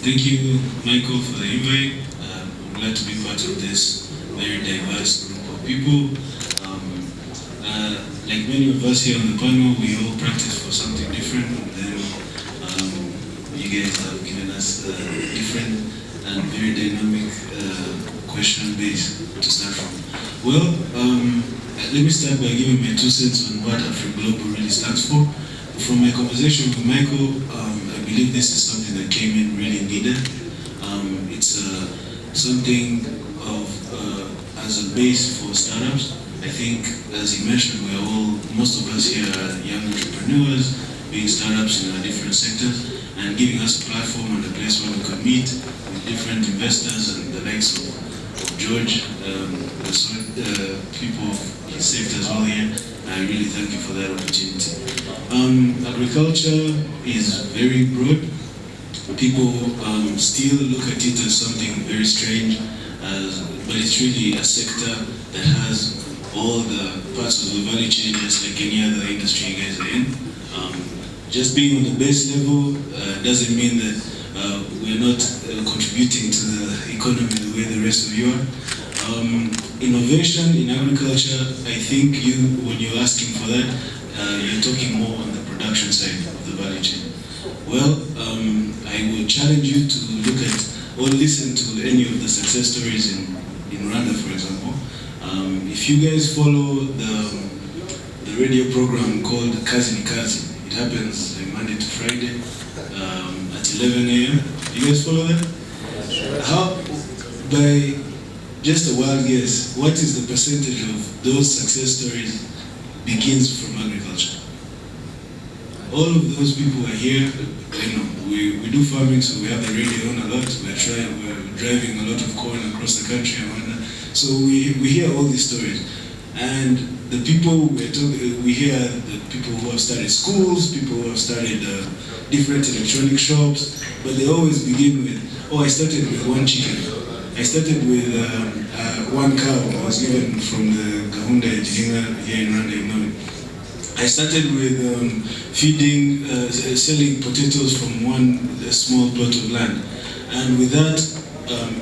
Thank you, Michael, for the invite. I'm glad to be part of this very diverse group of people. Like many of us here on the panel, we all practice for something different. And then you guys have given us different and very dynamic question base to start from. Well, let me start by giving my 2 cents on what AfriGlobal really stands for. From my conversation with Michael, I believe this is something that came in really needed. It's something of as a base for startups. I think, as he mentioned, most of us here are young entrepreneurs, being startups in our different sectors, and giving us a platform and a place where we could meet with different investors and the likes of George, the people of his sector as well here. I really thank you for that opportunity. Agriculture is very broad. People still look at it as something very strange, but it's really a sector that has all the parts of the value chain just like any other industry you guys are in. Just being on the base level doesn't mean that we're not contributing to the economy the way the rest of you are. Innovation in agriculture, I think when you're asking for that, you're talking more on the production side of the value chain. Well, I would challenge you to look at or listen to any of the success stories in Rwanda, for example. If you guys follow the radio program called Kazi ni Kazi, it happens Monday to Friday at 11 a.m. You guys follow that? How, by just a wild guess, what is the percentage of those success stories begins from agriculture? All of those people are here. We do farming, so we have the radio on a lot. We're driving a lot of corn across the country and whatnot. So we hear all these stories. And the people we hear the people who have started schools, people who have started different electronic shops, but they always begin with, oh, I started with 1 chicken. I started with 1 cow I was given from the Gahunda Engineer here in Rwanda, you know. I started with selling potatoes from a small plot of land. And with that,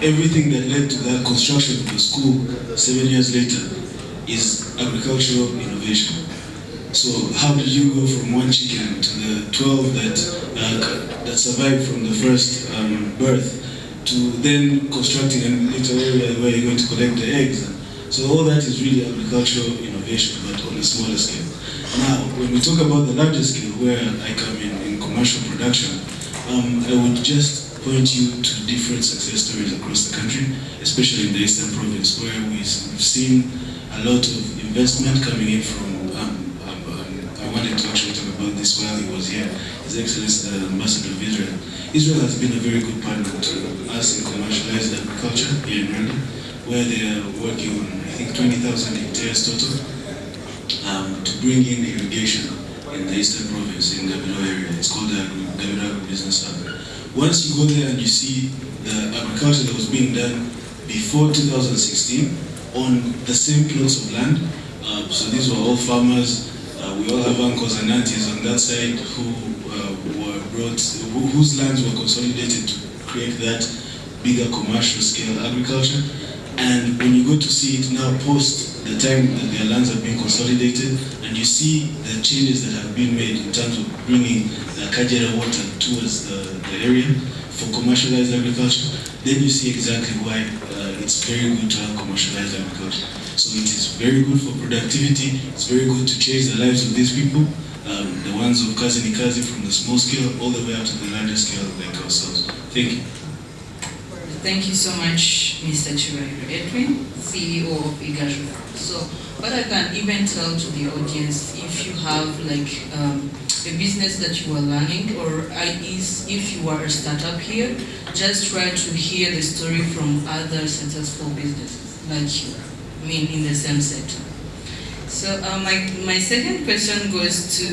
everything that led to that construction of the school 7 years later is agricultural innovation. So how did you go from 1 chicken to the 12 that survived from the first birth, to then constructing a little area where you're going to collect the eggs? So all that is really agricultural innovation, but on a smaller scale. Now, when we talk about the larger scale, where I come in commercial production, I would just point you to different success stories across the country, especially in the Eastern Province, where we've seen a lot of investment coming in from, I wanted to actually talk about this while he was here, His Excellency the Ambassador of Israel. Israel has been a very good partner to us in commercialized agriculture here in Rwanda, where they are working on, I think, 20,000 hectares total, to bring in irrigation in the Eastern Province, in the Gabiro area. It's called the Gabiro Business Hub. Once you go there and you see the agriculture that was being done before 2016 on the same plots of land, so these were all farmers. We all have uncles and aunties on that side whose lands were consolidated to create that bigger commercial scale agriculture. And when you go to see it now post the time that their lands have been consolidated, and you see the changes that have been made in terms of bringing the Kajera water towards the area for commercialized agriculture, then you see exactly why it's very good to have commercialized agriculture. So it is very good for productivity, it's very good to change the lives of these people, the ones of Kazi ni Kazi, from the small scale all the way up to the larger scale like ourselves. Thank you. Thank you so much, Mr. Chirairo Edwin, CEO of Igaju. So, what I can even tell to the audience, if you have like a business that you are learning, or if you are a startup here, just try to hear the story from other successful businesses like you, in the same sector. So, my second question goes to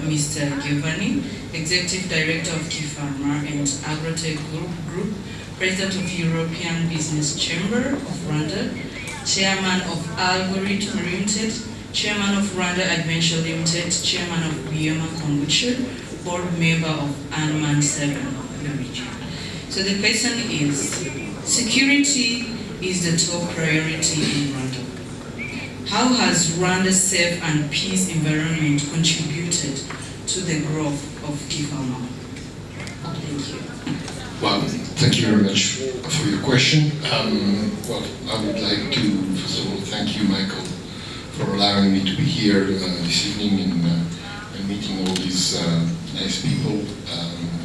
Mr. Giovanni, Executive Director of Key Pharma and Agrotech Group, President of European Business Chamber of Rwanda, Chairman of Algorithm Limited, Chairman of Rwanda Adventure Limited, Chairman of Bioma Kombucha, Board Member of Anman 7 of the region. So the question is, security is the top priority in Rwanda. How has Rwanda's safe and peace environment contributed to the growth of Kigoma? Thank you. Well, thank you very much for your question. Well, I would like to, first of all, thank you, Michael, for allowing me to be here this evening and meeting all these nice people,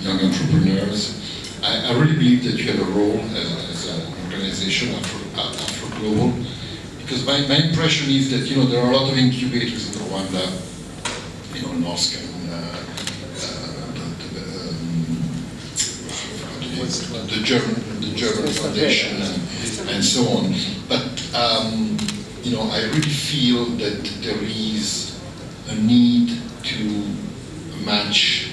young entrepreneurs. I really believe that you have a role as an organization, Afro Global, because my impression is that, there are a lot of incubators in Rwanda, NOSC and the German Foundation and so on. But, I really feel that there is a need to match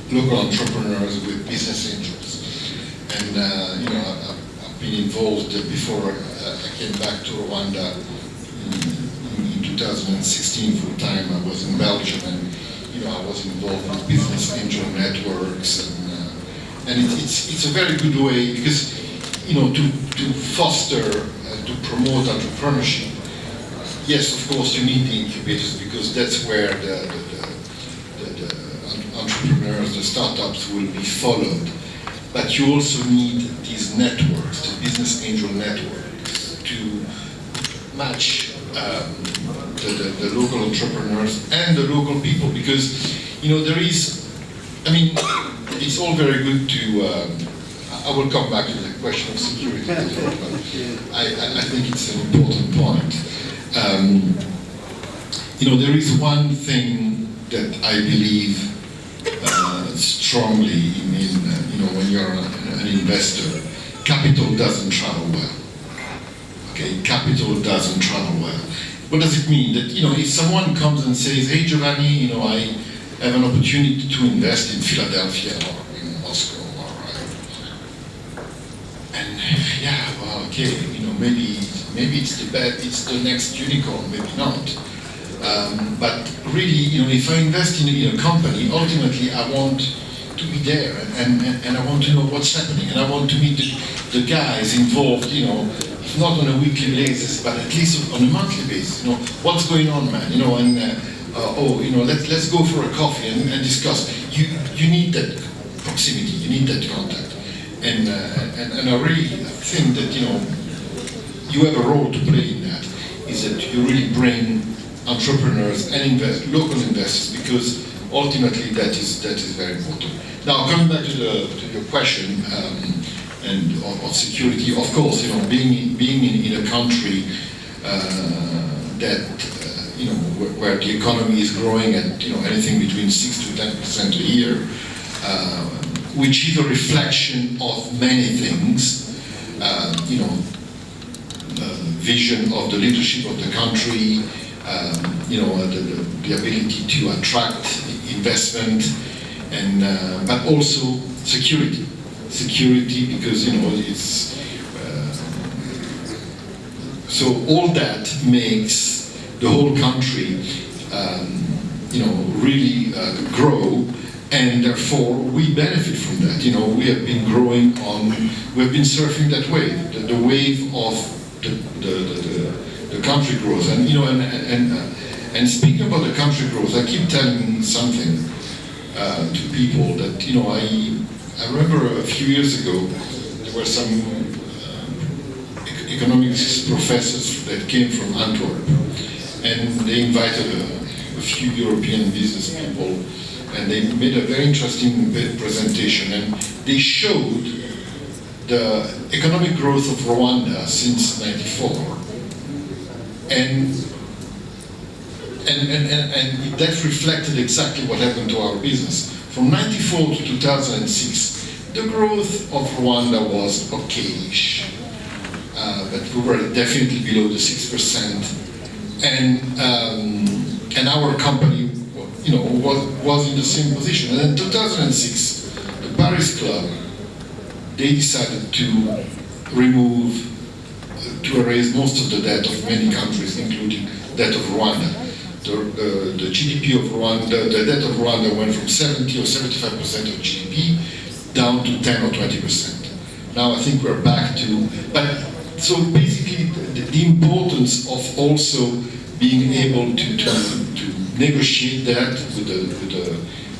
local entrepreneurs with business angels. And, I've been involved before I came back to Rwanda in 2016 full time. I was in Belgium and, I was involved with business angel networks and it's a very good way because, to foster, to promote entrepreneurship. Yes, of course, you need the incubators because that's where the entrepreneurs, the startups will be followed. But you also need these networks, the business angel networks, to match the local entrepreneurs and the local people because, there is, it's all very good to, I will come back to the question of security later, but I think it's an important point. There is one thing that I believe strongly in when you're an investor, capital doesn't travel well. Okay, capital doesn't travel well. What does it mean? That, if someone comes and says, hey Giovanni, I have an opportunity to invest in Philadelphia or in Moscow, and yeah, well, okay, maybe it's the next unicorn, maybe not. But really, if I invest in a company, ultimately I want to be there and I want to know what's happening and I want to meet the guys involved, if not on a weekly basis, but at least on a monthly basis, what's going on, man, let's go for a coffee and discuss. You need that proximity, you need that contact. And I really think that, you have a role to play in that, is that you really bring entrepreneurs and local investors, because ultimately that is very important. Now, coming back to your question and of security, of course, being in a country that where the economy is growing at anything between 6 to 10% a year, which is a reflection of many things, vision of the leadership of the country, the ability to attract investment, and but also security because it's so all that makes the whole country really grow, and therefore we benefit from that. We have been we have been surfing that wave, the wave of the country growth, and speaking about the country growth, I keep telling something to people that I remember a few years ago there were some economics professors that came from Antwerp, and they invited a few European business people, and they made a very interesting presentation, and they showed the economic growth of Rwanda since '94. And that reflected exactly what happened to our business. From '94 to 2006, the growth of Rwanda was okayish, but we were definitely below the 6%. And our company, was in the same position. And in 2006, the Paris Club, they decided to erase most of the debt of many countries, including that of Rwanda. The GDP of Rwanda, the debt of Rwanda went from 70 or 75% of GDP down to 10 or 20%. Now I think we're back to, but so basically the importance of also being able to negotiate that with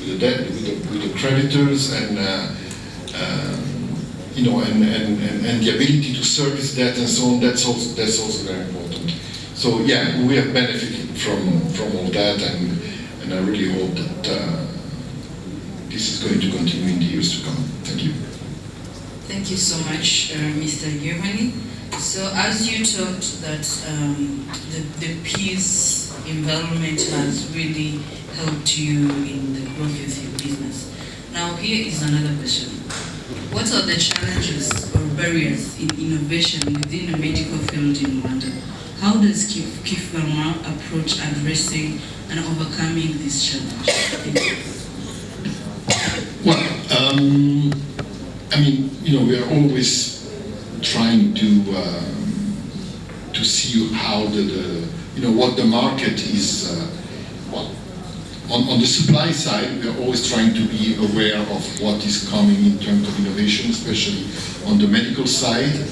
the creditors and you know, and the ability to service that and so on, that's also very important. So yeah, we have benefited from all that, and I really hope that this is going to continue in the years to come. Thank you. Thank you so much, Mr. Giovanni. So as you talked that the peace environment has really helped you in the growth of your business. Now here is another question. What are the challenges or barriers in innovation within the medical field in Rwanda? How does KIF Pharma approach addressing and overcoming this challenge? Well, I mean, you know, we are always trying to see how you know, what the market is. Well, on the supply side, we are always trying to be aware of what is coming in terms of innovation, especially on the medical side,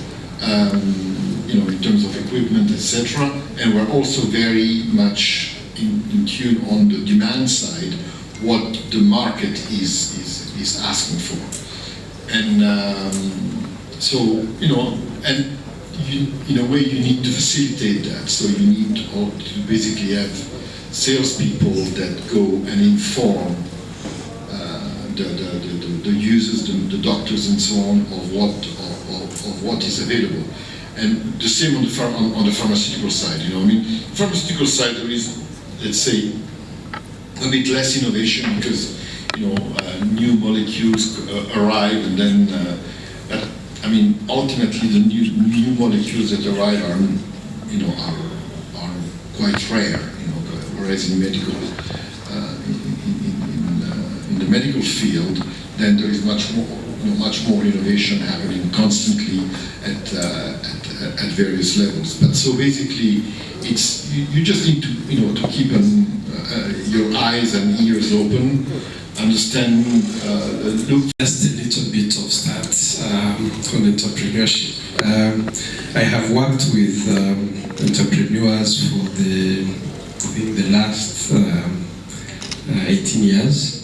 you know, in terms of equipment, etc. And we're also very much in tune on the demand side, what the market is asking for. And so, you know, and in a way you need to facilitate that. So you need to basically have salespeople that go and inform the users, the doctors and so on, of what is available. And the same on the pharmaceutical side. You know, I mean, pharmaceutical side there is, let's say, a bit less innovation because, you know, new molecules arrive, and then but I mean, ultimately the new molecules that arrive are, you know, are quite rare. You know, whereas in medical, in the medical field, then there is much more innovation happening constantly at various levels. But so basically, it's you just need to, you know, to keep your eyes and ears open, understand, look. Just a little bit of start on entrepreneurship. I have worked with entrepreneurs for the last 18 years.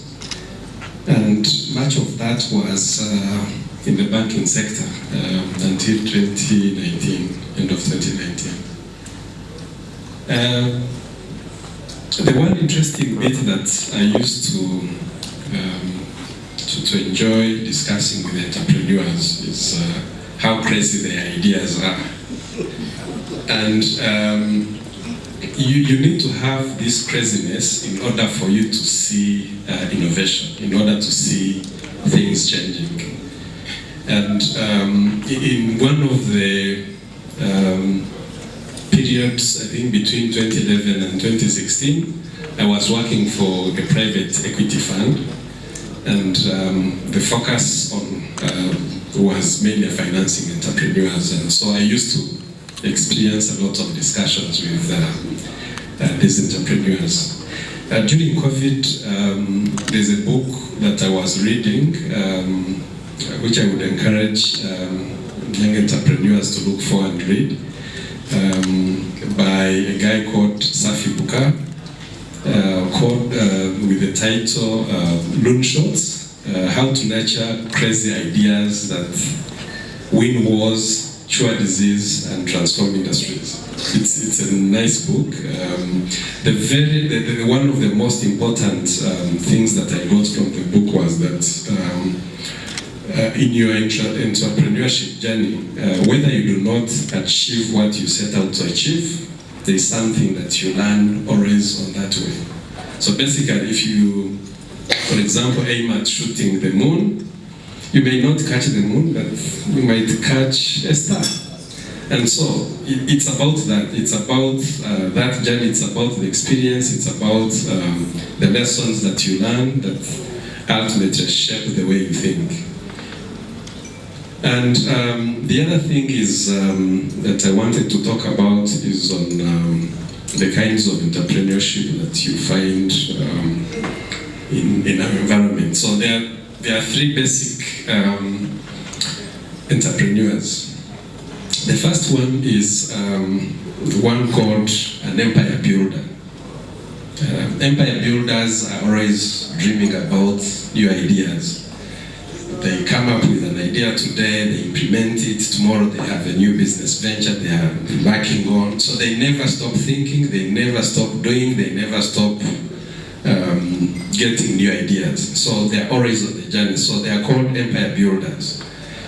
And much of that was in the banking sector until 2019, end of 2019. The one interesting bit that I used to enjoy discussing with entrepreneurs is how crazy their ideas are. And you need to have this craziness in order for you to see innovation, in order to see things changing. And in one of the periods, I think between 2011 and 2016, I was working for a private equity fund, and the focus on was mainly financing entrepreneurs, and so I used to experience a lot of discussions with these entrepreneurs. During COVID, there's a book that I was reading, which I would encourage young entrepreneurs to look for and read, by a guy called Safi Buka, with the title Loonshots, How to Nurture Crazy Ideas That Win Wars, Cure Disease, and Transform Industries. It's a nice book. One of the most important things that I got from the book was that in your entrepreneurship journey, whether you do not achieve what you set out to achieve, there is something that you learn always on that way. So basically, if you, for example, aim at shooting the moon, you may not catch the moon, but you might catch a star. And so it's about that. It's about that journey. It's about the experience. It's about the lessons that you learn that ultimately shape the way you think. And the other thing is that I wanted to talk about is on the kinds of entrepreneurship that you find in our environment. So there are there are three basic entrepreneurs. The first one is one called an empire builder. Empire builders are always dreaming about new ideas. They come up with an idea today, they implement it, tomorrow they have a new business venture they are embarking on. So they never stop thinking, they never stop doing, they never stop getting new ideas. So they are always on the journey. So they are called empire builders.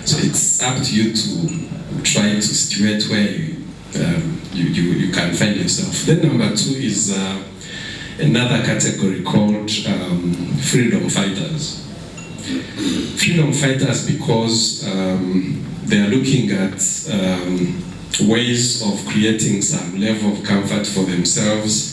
So it's up to you to try to situate where you can find yourself. Then number two is another category called freedom fighters. Freedom fighters because they are looking at ways of creating some level of comfort for themselves.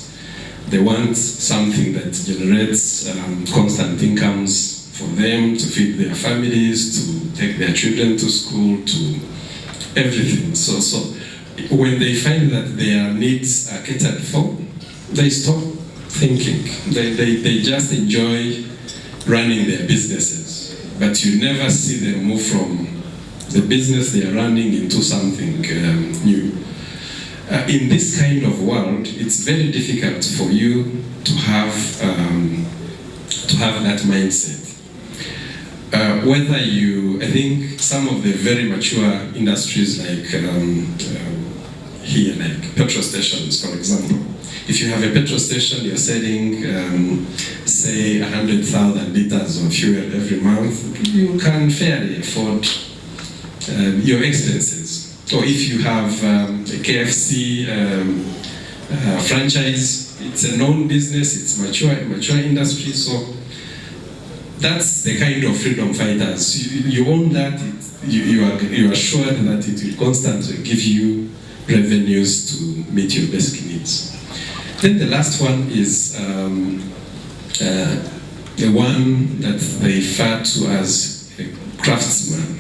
They want something that generates constant incomes for them to feed their families, to take their children to school, to everything. So when they find that their needs are catered for, they stop thinking. They just enjoy running their businesses, but you never see them move from the business they are running into something new. In this kind of world, it's very difficult for you to have that mindset. Whether I think some of the very mature industries like here, like petrol stations, for example. If you have a petrol station, you're selling, say, 100,000 liters of fuel every month, you can fairly afford your expenses. Or if you have a KFC franchise, it's a known business, it's mature industry, so that's the kind of freedom fighters. You own that, you are assured that it will constantly give you revenues to meet your basic needs. Then the last one is the one that they refer to as a craftsman.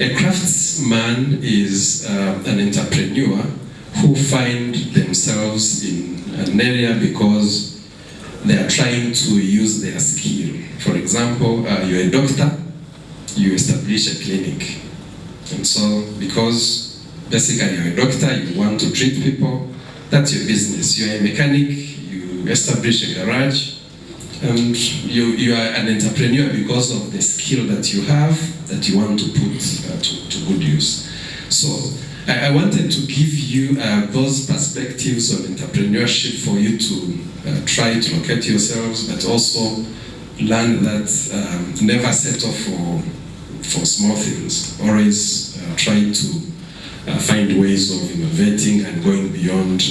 A craftsman is an entrepreneur who find themselves in an area because they are trying to use their skill. For example, you're a doctor, you establish a clinic. And so because basically you're a doctor, you want to treat people, that's your business. You're a mechanic, you establish a garage, and you are an entrepreneur because of the skill that you have that you want to put to good use. So I wanted to give you those perspectives on entrepreneurship for you to try to locate yourselves, but also learn that never settle for small things. Always try to find ways of innovating and going beyond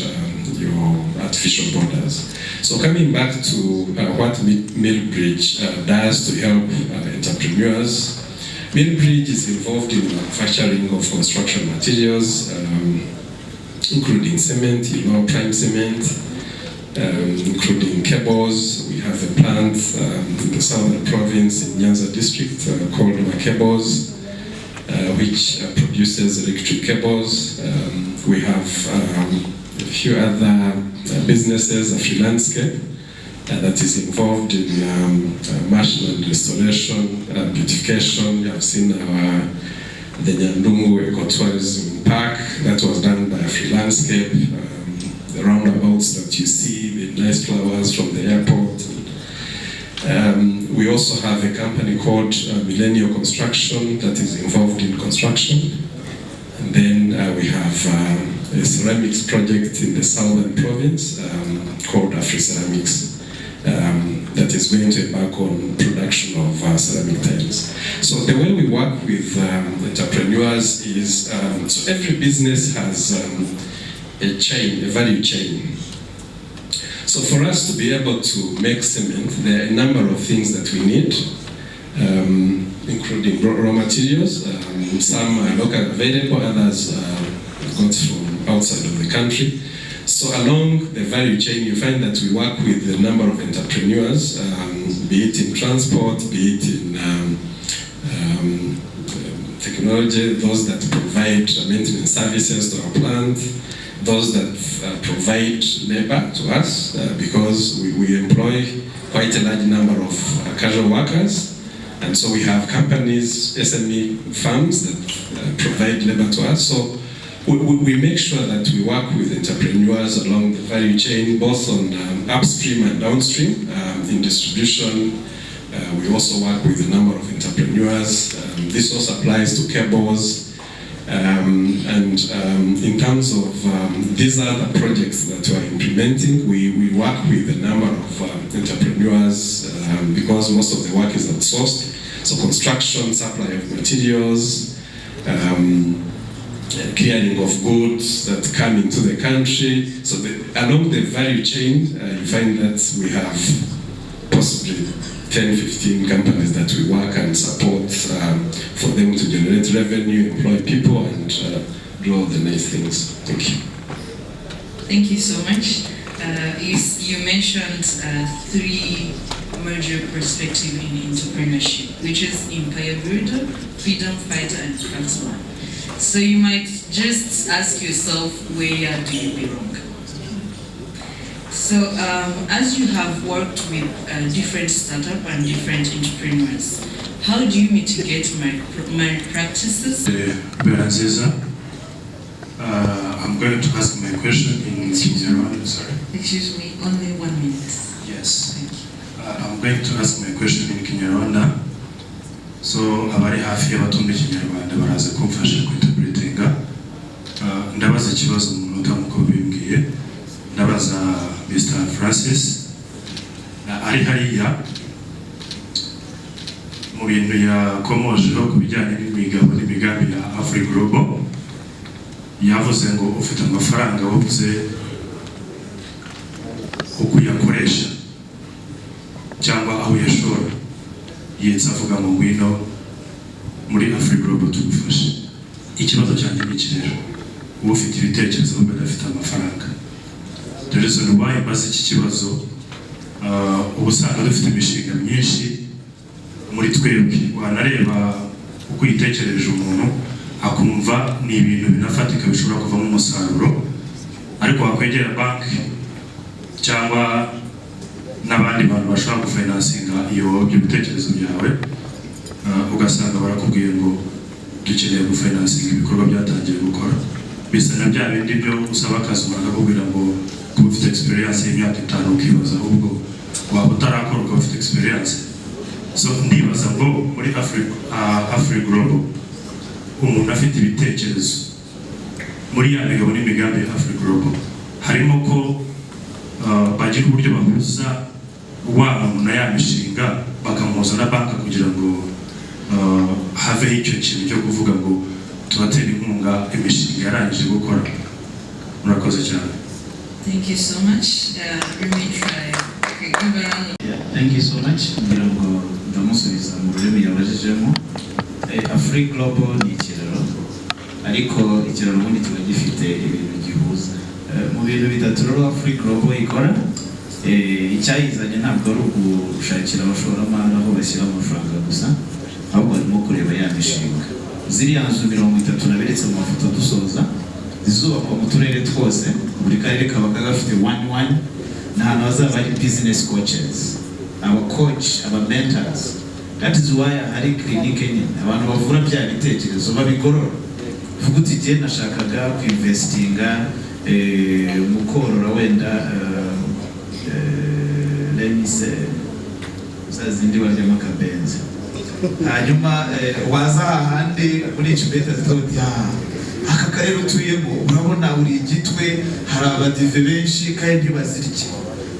your artificial borders. So coming back to what Millbridge does to help entrepreneurs, Millbridge is involved in manufacturing of construction materials, including cement, prime cement, including cables. We have a plant in the southern province in Nyanza district called Cables, which produces electric cables. We have a few other businesses, a freelandscape that is involved in marshland restoration, beautification. You have seen the Nyandungu Ecotourism Park that was done by a freelandscape. The roundabouts that you see, the nice flowers from the airport. We also have a company called Millennial Construction that is involved in construction. And then we have a ceramics project in the southern province called Afri-Ceramics that is going to embark on production of ceramic tiles. So the way we work with entrepreneurs is, so every business has a chain, a value chain. So for us to be able to make cement, there are a number of things that we need, including raw materials. Some are locally available, others got from outside of the country. So along the value chain, you find that we work with a number of entrepreneurs, be it in transport, be it in technology, those that provide maintenance services to our plant, those that provide labor to us, because we employ quite a large number of casual workers, And so we have companies, SME firms that provide labor to us. So we make sure that we work with entrepreneurs along the value chain, both on upstream and downstream. In distribution, we also work with a number of entrepreneurs. This also applies to cables. In terms of these other projects that we are implementing, we work with a number of entrepreneurs because most of the work is outsourced. So construction, supply of materials, clearing of goods that come into the country. So along the value chain, you find that we have possibly 10-15 companies that we work and support for them to generate revenue, employ people, and do all the nice things. Thank you. Thank you so much. You mentioned three major perspectives in entrepreneurship, which is empire builder, freedom fighter, and craftsman. So you might just ask yourself, where do you belong? So as you have worked with different startups and different entrepreneurs, how do you mitigate malpractices? I'm going to ask my question in Kinyarwanda, sorry. Excuse me, only 1 minute. Yes. Thank you. I'm going to ask my question in Kinyarwanda. So, abari hafi y'abatumva Kinyarwanda baraza kumfasha kwinterpretinga. Ndabaza ikibazo mu munota muko bimbwiye. Ndabaza Mr. Francis. Ari hariya mu bintu yakomojeho ku bijyanye n'imigabo n'imigambi ya Afri Global. Yavuze ngo ufite amafaranga wabuze uko yakoresha cyangwa aho yashora. Yetse avuga ngo ngwino muri Afri Global tugufashe. Ikibazo cyanjye ni iki rero? Uwo ufite ibitekerezo ngo adafite amafaranga. The reason why bazi iki kibazo ubusanga dufite imishinga myinshi muri twebwe. Wanareba uko yitekereje umuntu akumva ni ibintu binafatika bishobora kuvamo umusaruro, ariko wakwegera banki cyangwa n'abandi bantu bashobora gufinansinga iyo bitekerezo byawe, ugasanga barakubwiye ngo dukeneye gufinansinga ibikorwa byatangiye gukora. Bisa na bya bindi byo usaba akazi bakakubwira ngo kuba ufite experience y'imyaka 5 ukibaza ahubwo waba utarakora ukaba ufite experience. So ndibaza ngo muri Afri Global umuntu afite ibitekerezo muri ya migabo n'imigambi ya Afri Global harimo ko bagira uburyo bahuza wa muntu ya mishinga bakamuhuza na banki kugira ngo have icyo kintu cyo kuvuga ngo tubatera inkunga imishinga yarangije gukora. Murakoze cyane. Thank you so much. Let me try. Okay, give a round. Thank you so much. Ngira ngo ndamusubiza mu rurimi yabajijemo. Afri Global ni ikiraro, ariko ikiraro ubundi kiba gifite ibintu gihuza. Mu bintu bitatu rero Afri Global ikora, icyayizanye ntabwo ari ugushakira abashoramari aho bashyira amafaranga gusa, ahubwo harimo kureba ya mishinga. Ziriya nzu 30 naberetse mu mafoto dusoza zizubakwa mu turere twose, buri karere kabaga gafite 1-1 n'ahantu hazaba ari business coaches, aba coach, aba mentors. That is why hari clinic nyine abantu bavura bya bitekerezo babigorora. Vuga uti je nashakaga kuinvestinga mu korora wenda let me say zazindi barya makabenzi, hanyuma waza ahandi muri Chibeta zoti aka karere utuyemo urabona uri igitwe hari abadive benshi kandi bazirike,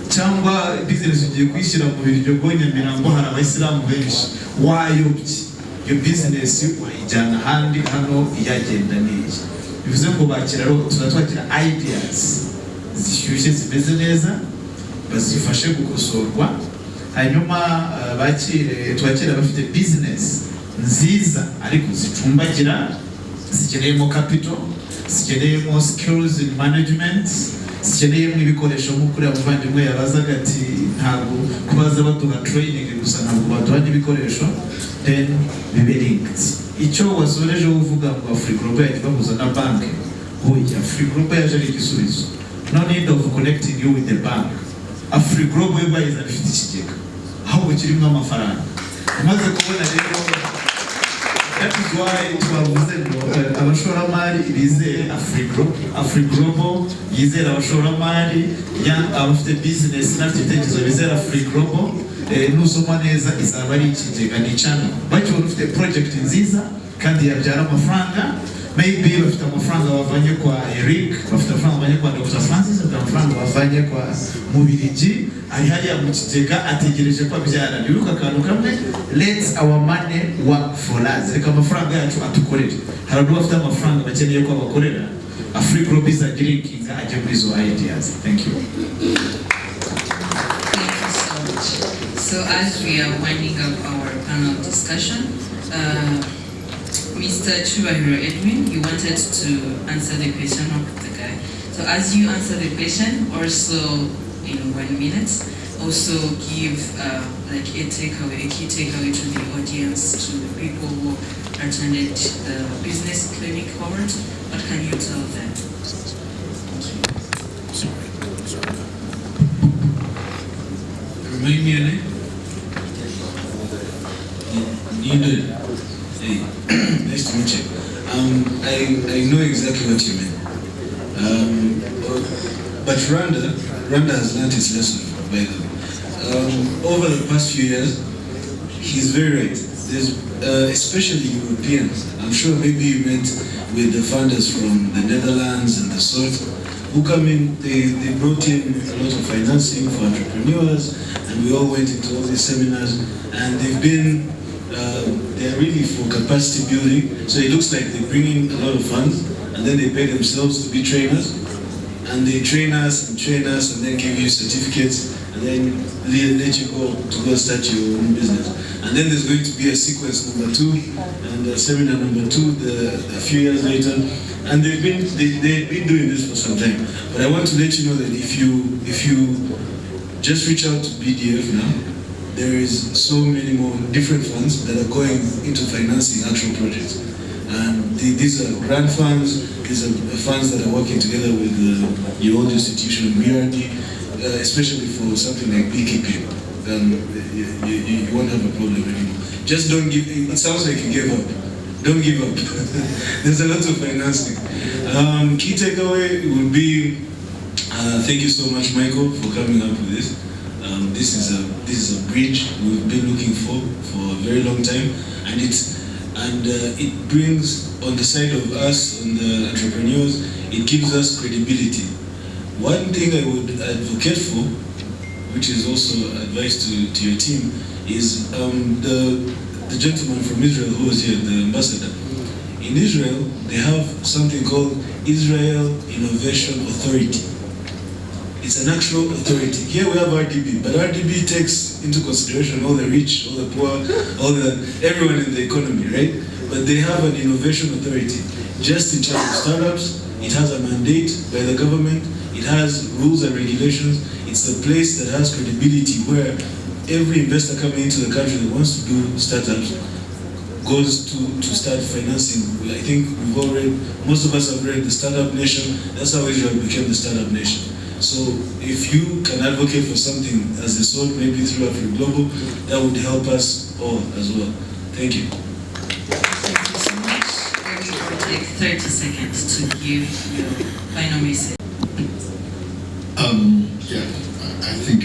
cyangwa business ugiye kwishyira mu biryo Nyamirambo hari abayisilamu benshi, wayobye iyo business wayijyana ahandi hano iyagenda neza. Bivuze ngo bakiraro tuzatwakira ideas zishyushye zimeze neza bazifashe gukosorwa, hanyuma twakira bafite business nziza ariko zicumbagira, zikeneyemo capital, zikeneyemo skills in management, zikeneyemo ibikoresho nk'ukuri abavandimwe yabazaga ati ntabwo kubaza baduha training gusa, ntabwo baduha n'ibikoresho, then bibe linked. Icyo wasoreje uvuga ngo Afri Global yagiye bahuza na banki, oya Afri Global yaje ari igisubizo. No need of connecting you with the bank. Afri Global yabaye ifite ikigega ahubwo kirimo amafaranga. umaze kubona rero that is why twavuze ngo abashoramari bizere Afri-Global yizera abashoramari abafite business n'abafite ibitekerezo bizera Afri-Global. Nusoma neza izaba ari ikigega n'icana bakibona ufite project nziza kandi yabyara amafaranga. Maybe bafite amafaranga bavanye kwa Eric, bafite amafaranga bavanye kwa Dr. Francis, bafite amafaranga bavanye kwa Mubirigi, ari hariya mu kigega ategereje ko abyara. Nibuka akantu kamwe, let our money work for us. Reka amafaranga yacu atukorere. Hari abantu bafite amafaranga bakeneye ko abakorera. Afri-Global izagirikinga ajya muri izo ideas. Thank you. So as we are winding up our panel discussion, Mr. Chubahiro Edwin, you wanted to answer the question of the guy. So as you answer the question, also in 1 minute, also give like a key takeaway to the audience, to the people who attended the business clinic cohort. What can you tell them? Remind me your name? Hey, nice to meet you. I know exactly what you mean. But Rwanda has learned its lesson, by the way. Over the past few years, he's very right. There's, especially Europeans. I'm sure maybe you met with the founders from the Netherlands and the sort, who come in, they brought in a lot of financing for entrepreneurs, and we all went into all these seminars, and they've been they're really for capacity building. So it looks like they bring in a lot of funds, and then they pay themselves to be trainers, and they train us, and then give you certificates, and then let you go to go start your own business. And then there's going to be a sequence number 2, and a seminar number 2 a few years later. And they've been doing this for some time. But I want to let you know that if you just reach out to BDF now, there is so many more different funds that are going into financing actual projects. And these are grant funds, these are funds that are working together with your old institution, BRD, especially for something like beekeeping. You won't have a problem anymore. Just don't give, it sounds like you gave up. Don't give up. There's a lot of financing. Key takeaway would be, thank you so much, Michael, for coming up with this. This is a bridge we've been looking for a very long time, and it brings on the side of us, on the entrepreneurs, it gives us credibility. One thing I would advocate for, which is also advice to your team, is the gentleman from Israel who was here, the ambassador. In Israel, they have something called Israel Innovation Authority. It's an actual authority. Here we have RDB, but RDB takes into consideration all the rich, all the poor, everyone in the economy, right? But they have an innovation authority. Just in terms of startups, it has a mandate by the government, it has rules and regulations. It's the place that has credibility where every investor coming into the country that wants to do startups goes to start financing. I think we've all read, most of us have read The Startup Nation. That's how Israel became the Startup Nation. So if you can advocate for something as a sort, maybe through Afri-Global, that would help us all as well. Thank you. Thank you so much. Maybe we'll take 30 seconds to give your final message. Yeah, I think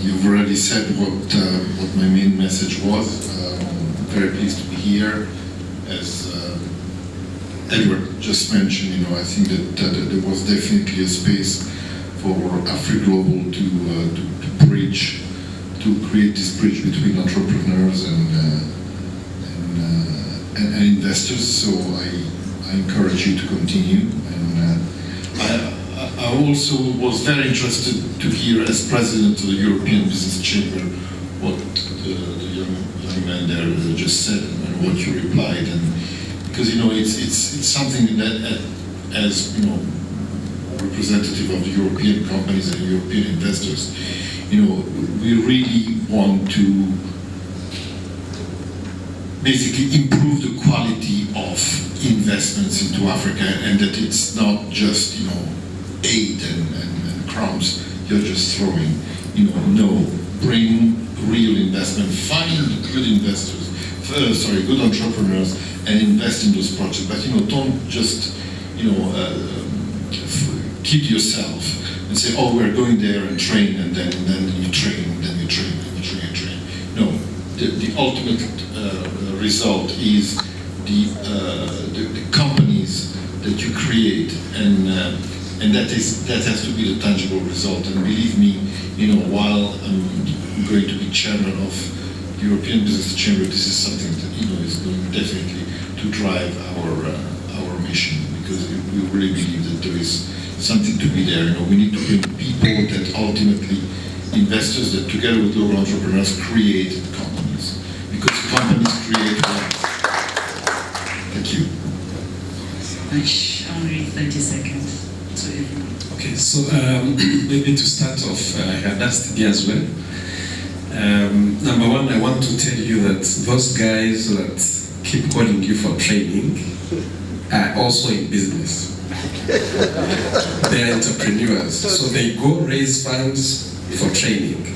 you've already said what my main message was. Very pleased to be here. As Edward just mentioned, I think that there was definitely a space for Afri-Global to bridge, to create this bridge between entrepreneurs and investors. So I encourage you to continue. And I also was very interested to hear, as president of the European Business Chamber, what the young man there just said and what you replied, and because it's something that as representative of the European companies and European investors, we really want to basically improve the quality of investments into Africa, and that it's not just aid and crumbs you're just throwing. No, bring real investment, find good investors, good entrepreneurs, and invest in those projects. But don't just kid yourself and say, oh, we're going there and train, and then you train, and then you train, and you train, and train. No, the ultimate result is the companies that you create, and that has to be the tangible result. And believe me, while I'm going to be chairman of the European Business Chamber, this is something that is going definitely to drive our mission, because we really believe that there is something to be there. We need to bring people that ultimately, investors that together with local entrepreneurs create companies, because companies create wealth. Thank you. Only 30 seconds to everyone. Okay, so maybe to start off, I had asked Dee as well. Number one, I want to tell you that those guys that keep calling you for training are also in business. They are entrepreneurs, so they go raise funds for training.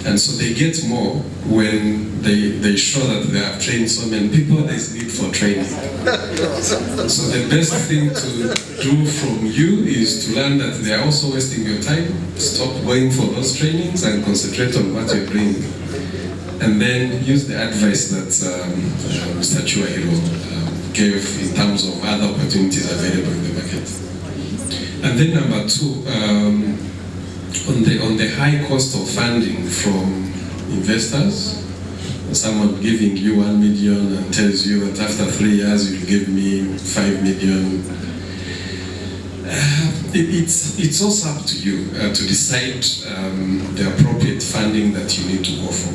And so they get more when they show that they have trained so many people. There's need for training. So the best thing to do from you is to learn that they are also wasting your time. Stop going for those trainings and concentrate on what you're doing. And then use the advice that Mr. Chuahiro gave in terms of other opportunities available in the market. And then number two, on the high cost of funding from investors, someone giving you 1 million and tells you that after 3 years you'll give me 5 million. It's also up to you to decide the appropriate funding that you need to go for.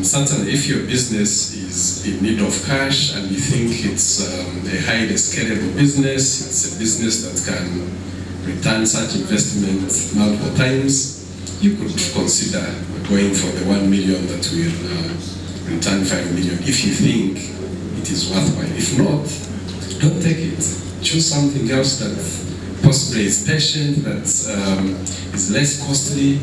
Certainly, if your business is in need of cash and you think it's a highly scalable business, it's a business that can return such investment multiple times, you could consider going for the 1 million that will return 5 million if you think it is worthwhile. If not, don't take it. Choose something else that possibly is patient, that is less costly.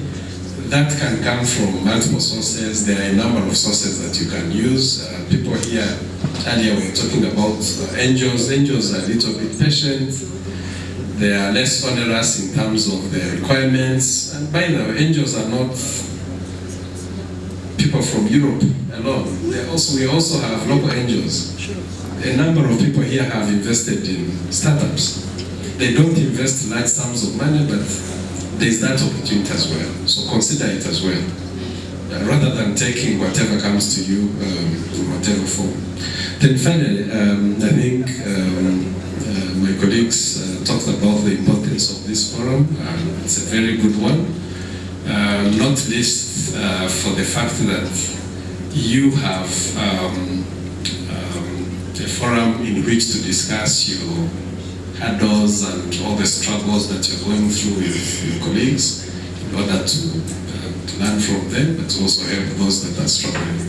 That can come from multiple sources. There are a number of sources that you can use. People here earlier were talking about angels. Angels are a little bit patient. They are less onerous in terms of their requirements. And by the way, angels are not people from Europe alone. We also have local angels. A number of people here have invested in startups. They don't invest large sums of money, but there's that opportunity as well. So consider it as well, rather than taking whatever comes to you in whatever form. Then finally, I think my colleagues talked about the importance of this forum. It's a very good one, not least for the fact that you have a forum in which to discuss your hurdles and all the struggles that you're going through with your colleagues in order to learn from them, but also help those that are struggling,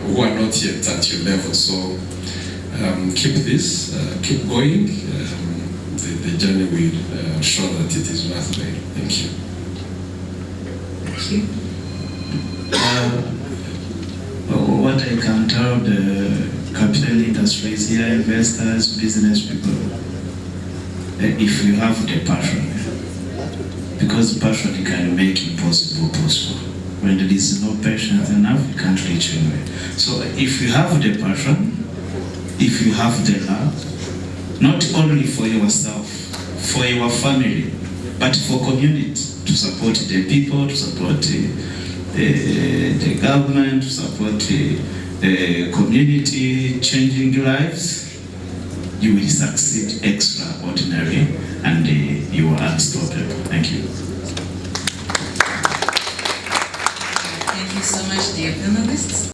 who are not yet at your level. So keep this, keep going. The journey will show that it is worthwhile. Thank you. Thank you. What I can tell the capital industries here, investors, business people, if you have the passion, because passion can make impossible possible. When there is no patience enough, you can't reach anywhere. So if you have the passion, if you have the love, not only for yourself, for your family, but for community, to support the people, to support the government, to support the community, changing lives, you will succeed extraordinarily, and you are unstoppable. Thank you. Thank you so much, dear panelists.